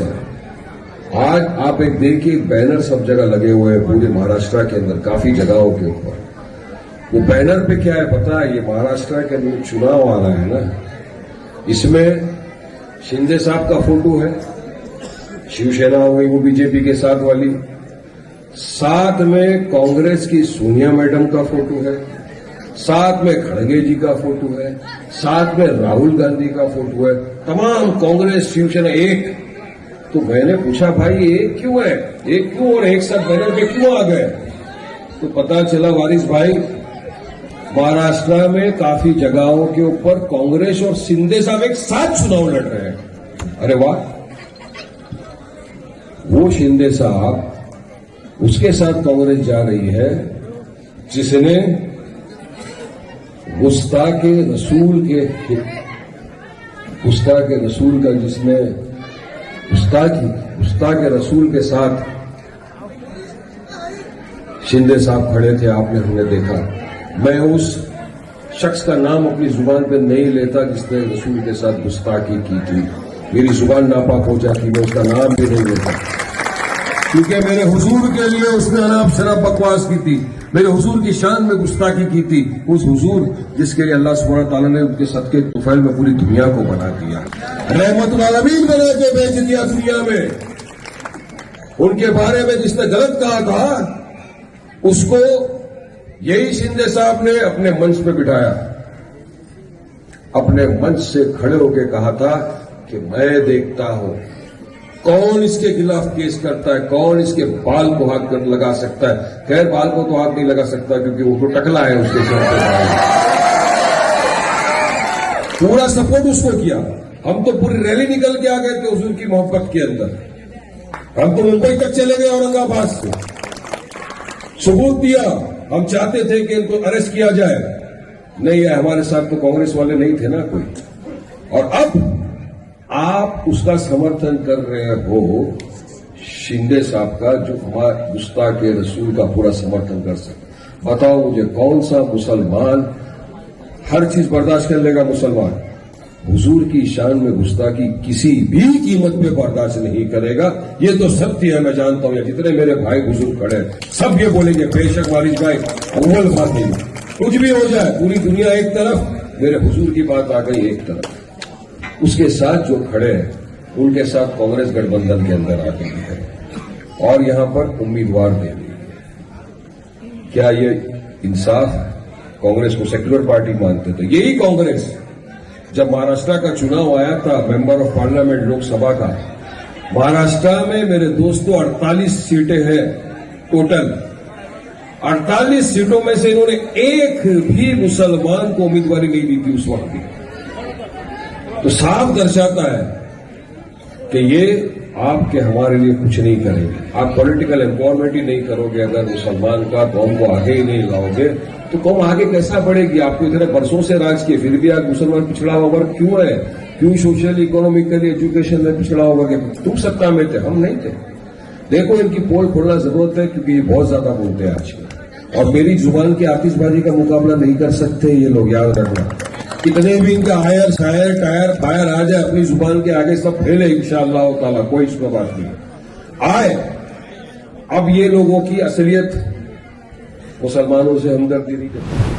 आज आप एक देखिए, बैनर सब जगह लगे हुए हैं पूरे महाराष्ट्र के अंदर, काफी जगहों के ऊपर। वो बैनर पे क्या है पता है? ये महाराष्ट्र के अंदर चुनाव आ रहा है ना, इसमें शिंदे साहब का फोटो है, शिवसेना हो गई वो बीजेपी के साथ वाली, साथ में कांग्रेस की सोनिया मैडम का फोटो है, साथ में खड़गे जी का फोटो है, साथ में राहुल गांधी का फोटो है, तमाम कांग्रेस शिवसेना एक। तो मैंने पूछा भाई एक क्यों है, एक क्यों और एक साथ बैनर पे क्यों आ गए? तो पता चला वारिस भाई, महाराष्ट्र में काफी जगहों के ऊपर कांग्रेस और शिंदे साहब एक साथ चुनाव लड़ रहे हैं। अरे वाह, वो शिंदे साहब, उसके साथ कांग्रेस जा रही है जिसने गुस्ताखे रसूल का जिसने गुस्ताखे रसूल के साथ शिंदे साहब खड़े थे, आपने हमने देखा। मैं उस शख्स का नाम अपनी जुबान पे नहीं लेता जिसने रसूल के साथ गुस्ताखी की थी, मेरी जुबान नापाक हो जाती, मैं उसका नाम भी नहीं लेता, क्योंकि मेरे हुजूर के लिए उसने अनाप शराब बकवास की थी, मेरे हुजूर की शान में गुस्ताखी की थी। उस हुजूर जिसके लिए अल्लाह सुब्हानहू व तआला ने उनके सदके तुफैल में पूरी दुनिया को बना दिया, रहमतुल आलमीन बना के भेज दिया दुनिया में। उनके बारे में जिसने गलत कहा था, उसको यही शिंदे साहब ने अपने मंच पे बिठाया, अपने मंच से खड़े होकर कहा था कि मैं देखता हूं कौन इसके खिलाफ केस करता है, कौन इसके बाल को हाथ कर लगा सकता है। खैर बाल को तो हाथ नहीं लगा सकता क्योंकि वो तो टकला है उसके साथ। पूरा सपोर्ट उसको किया। हम तो पूरी रैली निकल के आ गए थे हुजूर की मोहब्बत के अंदर। हम तो मुंबई तक चले गए औरंगाबाद से, सबूत दिया। हम चाहते थे कि इनको अरेस्ट किया जाए, नहीं है, हमारे साथ तो कांग्रेस वाले नहीं थे ना कोई। और अब आप उसका समर्थन कर रहे हो शिंदे साहब का, जो हमारे गुस्ताखे रसूल का पूरा समर्थन कर सकते। बताओ मुझे कौन सा मुसलमान हर चीज बर्दाश्त कर लेगा? मुसलमान हुजूर की शान में गुस्ताखी किसी भी कीमत पे बर्दाश्त नहीं करेगा। ये तो सत्य है, मैं जानता हूं। जितने मेरे भाई बुजुर्ग खड़े सब ये बोलेंगे, बेशक वारिस भाई अव्वल बात नहीं, कुछ भी हो जाए पूरी दुनिया एक तरफ, मेरे हुजूर की बात आ गई एक तरफ। उसके साथ जो खड़े हैं उनके साथ कांग्रेस गठबंधन के अंदर आ गई है और यहां पर उम्मीदवार दे दी। क्या ये इंसाफ? कांग्रेस को सेक्युलर पार्टी मानते थे। यही कांग्रेस जब महाराष्ट्र का चुनाव आया था मेंबर ऑफ पार्लियामेंट लोकसभा का, महाराष्ट्र में मेरे दोस्तों 48 सीटें हैं टोटल। 48 सीटों में से इन्होंने एक भी मुसलमान को उम्मीदवारी नहीं दी थी उस वक्त भी। तो साफ दर्शाता है कि ये आपके हमारे लिए कुछ नहीं करेंगे। आप पॉलिटिकल एम्पावरमेंट ही नहीं करोगे, अगर मुसलमान का कौम को आगे ही नहीं लाओगे तो कौम आगे कैसा बढ़ेगी? आपको इतने बरसों से राज किए, फिर भी आज मुसलमान पिछड़ा हुआ वर्ग क्यों है? क्यों सोशल इकोनॉमिकली एजुकेशन में पिछड़ा हुआ वर्ग? तुम सत्ता में थे, हम नहीं थे। देखो इनकी पोल खोलना जरूरत है, क्योंकि ये बहुत ज्यादा बोलते हैं आजकल, और मेरी जुबान की आतिशबाजी का मुकाबला नहीं कर सकते ये लोग, याद रखना। कितने भी इनका हायर शायर टायर फायर आ जाए, अपनी जुबान के आगे सब फैले इंशाअल्लाह ताला, कोई इसमें बात नहीं आए। अब ये लोगों की असलियत मुसलमानों से हमदर्दी नहीं करती।